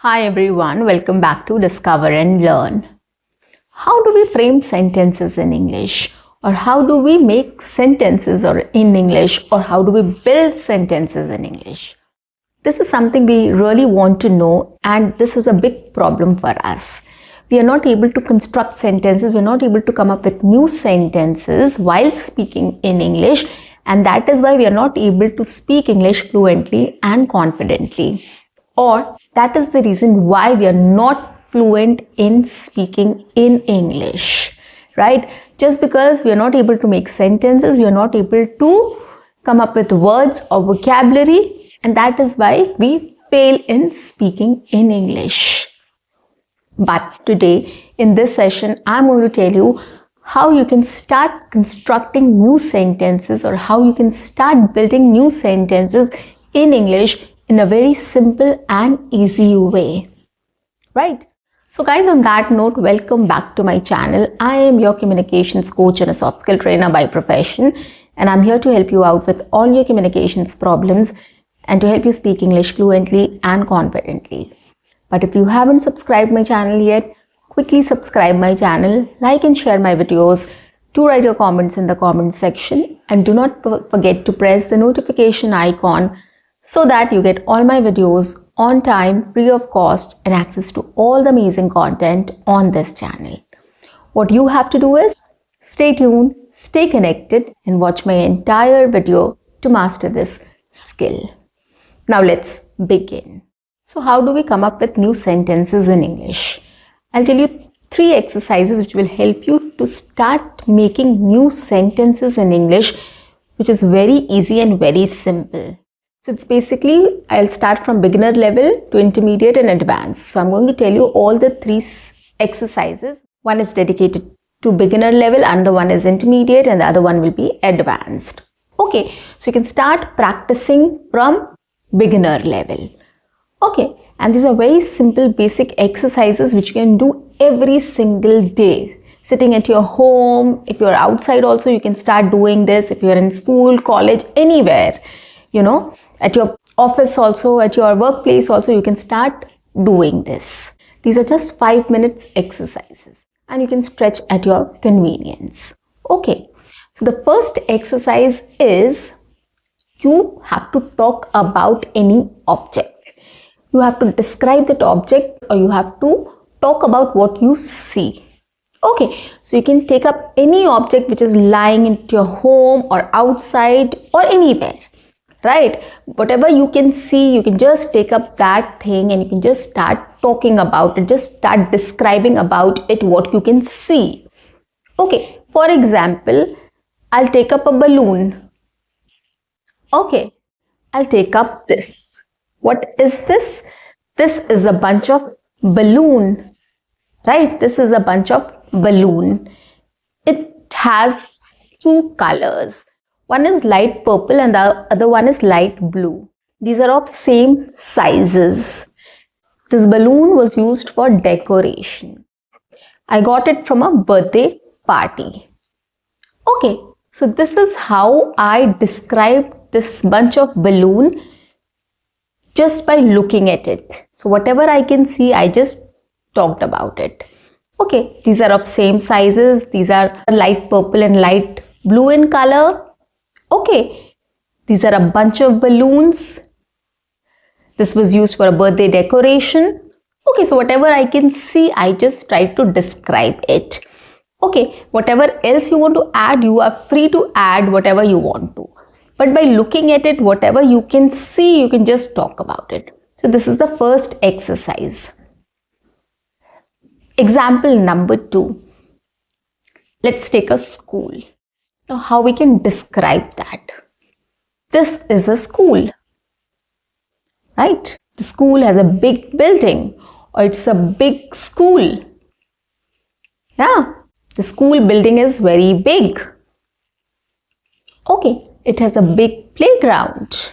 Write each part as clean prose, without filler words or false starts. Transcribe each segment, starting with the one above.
Hi everyone, welcome back to Discover and Learn. How do we frame sentences in English? Or how do we make sentences in English? Or how do we build sentences in English? This is something we really want to know, and this is a big problem for us. We are not able to construct sentences, we are not able to come up with new sentences while speaking in English, and that is why we are not able to speak English fluently and confidently. Or that is the reason why we are not fluent in speaking in English, right? Just because we are not able to make sentences, we are not able to come up with words or vocabulary, and that is why we fail in speaking in English. But today, in this session, I'm going to tell you how you can start constructing new sentences or how you can start building new sentences in English in a very simple and easy way, right? So guys, on that note, welcome back to my channel. I am your communications coach and a soft skill trainer by profession, and I'm here to help you out with all your communications problems and to help you speak English fluently and confidently. But if you haven't subscribed my channel yet, quickly subscribe my channel, like and share my videos, do write your comments in the comment section, and do not forget to press the notification icon so that you get all my videos on time, free of cost, and access to all the amazing content on this channel. What you have to do is stay tuned, stay connected, and watch my entire video to master this skill. Now let's begin. So how do we come up with new sentences in English? I'll tell you 3 exercises which will help you to start making new sentences in English, which is very easy and very simple. So it's basically, I'll start from beginner level to intermediate and advanced. So I'm going to tell you all the 3 exercises. One is dedicated to beginner level, another one is intermediate, and the other one will be advanced. Okay, so you can start practicing from beginner level. Okay, and these are very simple basic exercises which you can do every single day. Sitting at your home, if you're outside also, you can start doing this. If you're in school, college, anywhere, at your office also, at your workplace also, you can start doing this. These are just 5 minutes exercises and you can stretch at your convenience. Okay, so the first exercise is you have to talk about any object. You have to describe that object or you have to talk about what you see. Okay, so you can take up any object which is lying in your home or outside or anywhere, right? Whatever you can see, you can just take up that thing and you can just start talking about it. Just start describing about it, what you can see. Okay, for example, I'll take up a balloon. Okay, I'll take up this. What is this? This is a bunch of balloon, right? This is a bunch of balloon. It has 2 colors. One is light purple and the other one is light blue. These are of same sizes. This balloon was used for decoration. I got it from a birthday party. Okay, so this is how I described this bunch of balloon just by looking at it. So whatever I can see, I just talked about it. Okay, these are of same sizes. These are light purple and light blue in color. Okay, these are a bunch of balloons. This was used for a birthday decoration. Okay, so whatever I can see, I just try to describe it. Okay, whatever else you want to add, you are free to add whatever you want to. But by looking at it, whatever you can see, you can just talk about it. So this is the first exercise. Example number 2. Let's take a school. Now how we can describe that? This is a school, right? The school has a big building or it's a big school. Yeah, the school building is very big. Okay, it has a big playground.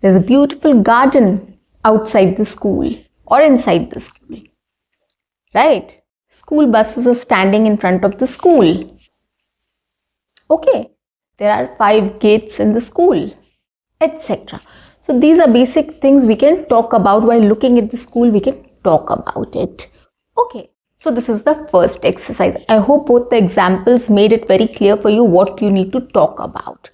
There's a beautiful garden outside the school or inside the school, right? School buses are standing in front of the school. Okay, there are 5 gates in the school, etc. So these are basic things we can talk about while looking at the school. We can talk about it. Okay, so this is the first exercise. I hope both the examples made it very clear for you what you need to talk about.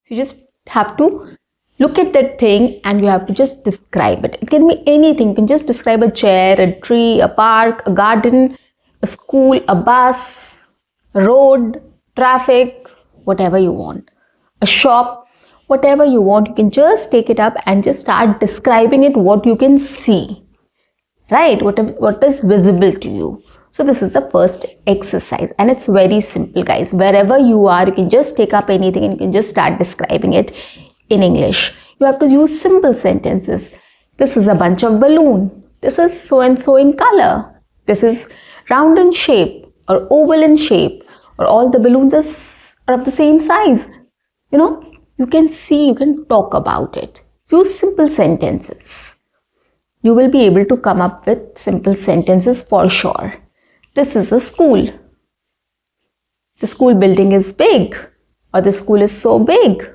So you just have to look at that thing and you have to just describe it. It can be anything. You can just describe a chair, a tree, a park, a garden, a school, a bus, a road, traffic, whatever you want, a shop, whatever you want. You can just take it up and just start describing it, what you can see, right? What is visible to you. So this is the first exercise and it's very simple, guys. Wherever you are, you can just take up anything and you can just start describing it in English. You have to use simple sentences. This is a bunch of balloon. This is so and so in color. This is round in shape or oval in shape, or all the balloons are of the same size. You know, you can see, you can talk about it. Use simple sentences. You will be able to come up with simple sentences for sure. This is a school. The school building is big, or the school is so big.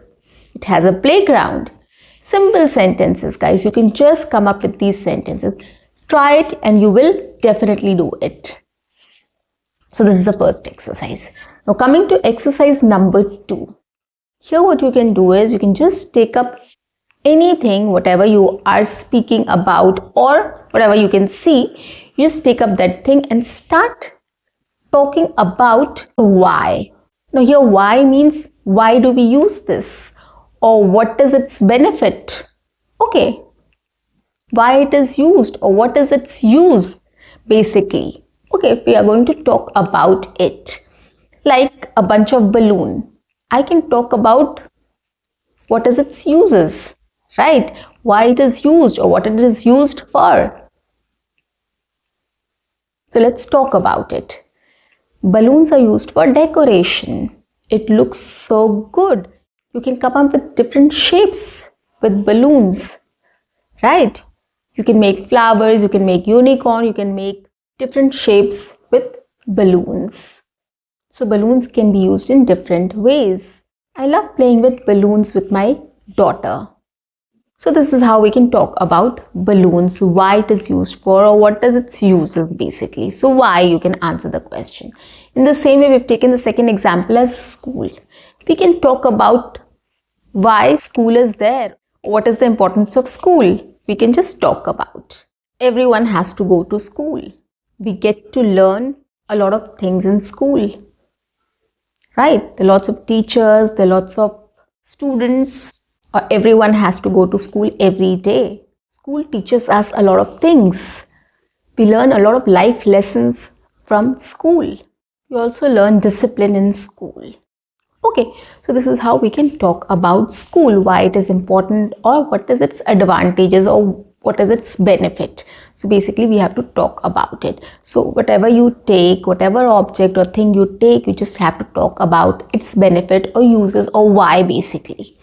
It has a playground. Simple sentences, guys. You can just come up with these sentences. Try it and you will definitely do it. So this is the first exercise. Now coming to exercise number 2. Here what you can do is you can just take up anything, whatever you are speaking about or whatever you can see. You just take up that thing and start talking about why. Now here why means why do we use this, or what is its benefit. Okay, why it is used or what is its use basically. Okay, we are going to talk about it. Like a bunch of balloon, I can talk about what is its uses, right? Why it is used or what it is used for. So let's talk about it. Balloons are used for decoration. It looks so good. You can come up with different shapes with balloons, right? You can make flowers, you can make unicorn, you can make different shapes with balloons. So balloons can be used in different ways. I love playing with balloons with my daughter. So this is how we can talk about balloons, why it is used for or what does its uses basically. So why, you can answer the question. In the same way, we've taken the second example as school. We can talk about why school is there. What is the importance of school? We can just talk about. Everyone has to go to school. We get to learn a lot of things in school, right? There are lots of teachers, there are lots of students. Everyone has to go to school every day. School teaches us a lot of things. We learn a lot of life lessons from school. We also learn discipline in school. Okay, so this is how we can talk about school, why it is important or what is its advantages or what is its benefit. So basically we have to talk about it. So whatever you take, whatever object or thing you take, you just have to talk about its benefit or uses or why basically.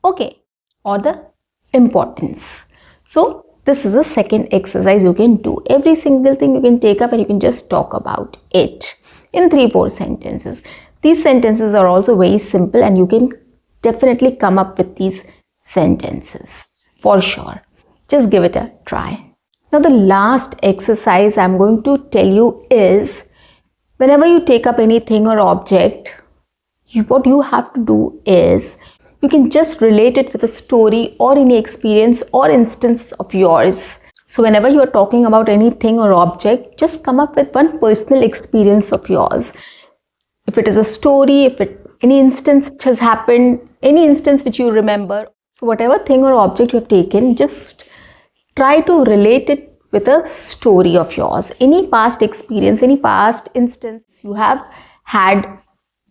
Okay, or the importance. So this is the second exercise you can do. Every single thing you can take up and you can just talk about it in 3-4 sentences. These sentences are also very simple and you can definitely come up with these sentences for sure. Just give it a try. Now the last exercise I'm going to tell you is whenever you take up anything or object, what you have to do is you can just relate it with a story or any experience or instance of yours. So whenever you are talking about anything or object, just come up with one personal experience of yours. If it is a story, any instance which has happened, any instance which you remember. So whatever thing or object you have taken, just try to relate it with a story of yours. Any past experience, any past instance you have had,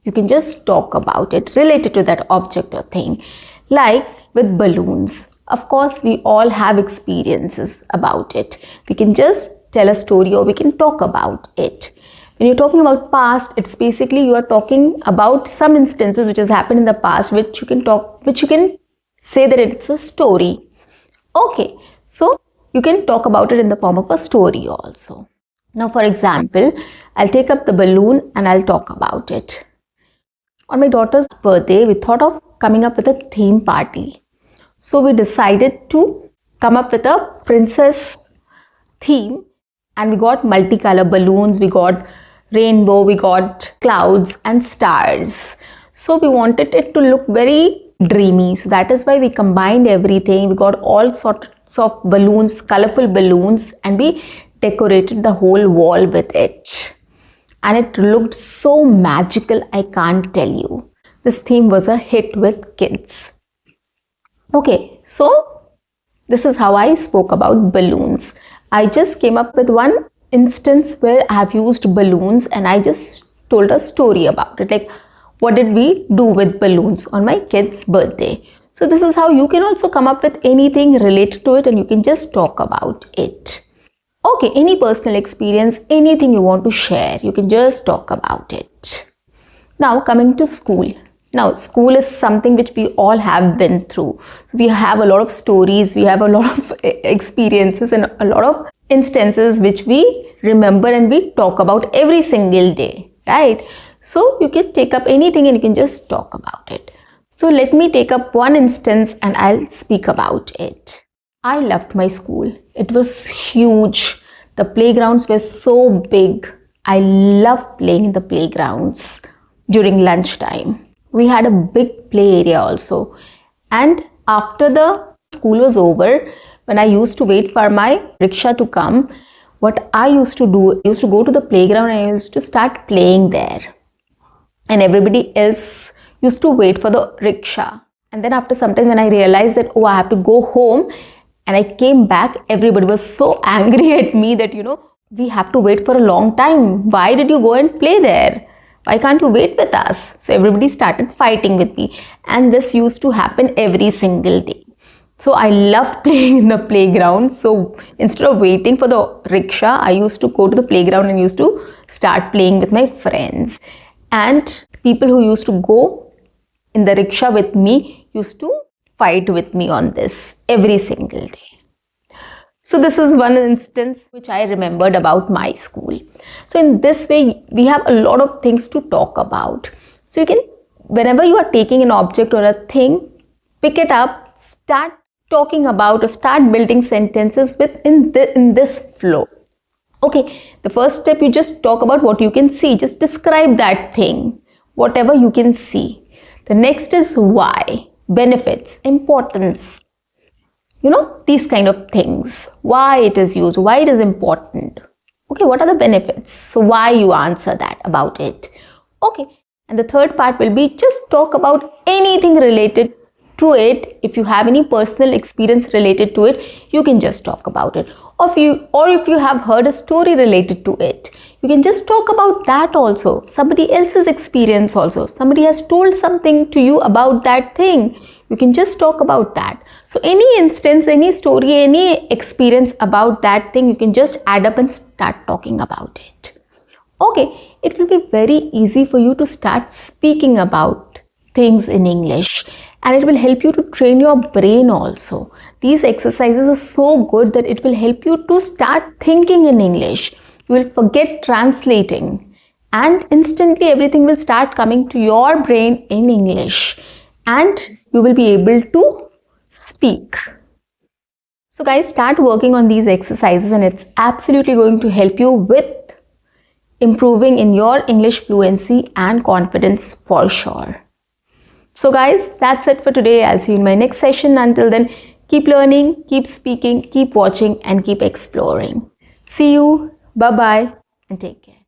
you can just talk about it, relate it to that object or thing. Like with balloons. Of course, we all have experiences about it. We can just tell a story or we can talk about it. When you're talking about past, it's basically you are talking about some instances which has happened in the past, which you can say that it's a story. Okay, so you can talk about it in the form of a story also. Now, for example, I'll take up the balloon and I'll talk about it. On my daughter's birthday, we thought of coming up with a theme party. So we decided to come up with a princess theme, and we got multicolor balloons, we got rainbow, we got clouds and stars. So we wanted it to look very dreamy. So that is why we combined everything. We got all sorts of balloons, colorful balloons, and we decorated the whole wall with it. And it looked so magical, I can't tell you. This theme was a hit with kids. Okay, so this is how I spoke about balloons. I just came up with one instance where I have used balloons, and I just told a story about it. Like, what did we do with balloons on my kid's birthday? So this is how you can also come up with anything related to it, and you can just talk about it. Okay, any personal experience, anything you want to share, you can just talk about it. Now coming to school. Now school is something which we all have been through. So we have a lot of stories, we have a lot of experiences and a lot of instances which we remember and we talk about every single day, right? So you can take up anything and you can just talk about it. So let me take up one instance and I'll speak about it. I loved my school. It was huge. The playgrounds were so big. I loved playing in the playgrounds during lunchtime. We had a big play area also. And after the school was over, when I used to wait for my rickshaw to come, what I used to do, I used to go to the playground and I used to start playing there. And everybody else used to wait for the rickshaw. And then after some time when I realized that, oh, I have to go home, and I came back, everybody was so angry at me that, we have to wait for a long time. Why did you go and play there? Why can't you wait with us? So everybody started fighting with me. And this used to happen every single day. So I loved playing in the playground. So instead of waiting for the rickshaw, I used to go to the playground and used to start playing with my friends. And people who used to go in the rickshaw with me used to fight with me on this every single day. So this is one instance which I remembered about my school. So in this way, we have a lot of things to talk about. So you can, whenever you are taking an object or a thing, pick it up, start talking about or start building sentences in this flow. Okay, the first step, you just talk about what you can see. Just describe that thing, whatever you can see. The next is why, benefits, importance. These kind of things. Why it is used, why it is important. Okay, what are the benefits? So why you answer that about it. Okay, and the third part will be just talk about anything related to it. If you have any personal experience related to it, you can just talk about it. Or if you have heard a story related to it, you can just talk about that also. Somebody else's experience also. Somebody has told something to you about that thing. You can just talk about that. So any instance, any story, any experience about that thing, you can just add up and start talking about it. Okay, it will be very easy for you to start speaking about things in English, and it will help you to train your brain also. These exercises are so good that it will help you to start thinking in English. You will forget translating, and instantly everything will start coming to your brain in English, and you will be able to speak. So guys, start working on these exercises, and it's absolutely going to help you with improving in your English fluency and confidence for sure. So guys, that's it for today. I'll see you in my next session. Until then, keep learning, keep speaking, keep watching, and keep exploring. See you. Bye-bye and take care.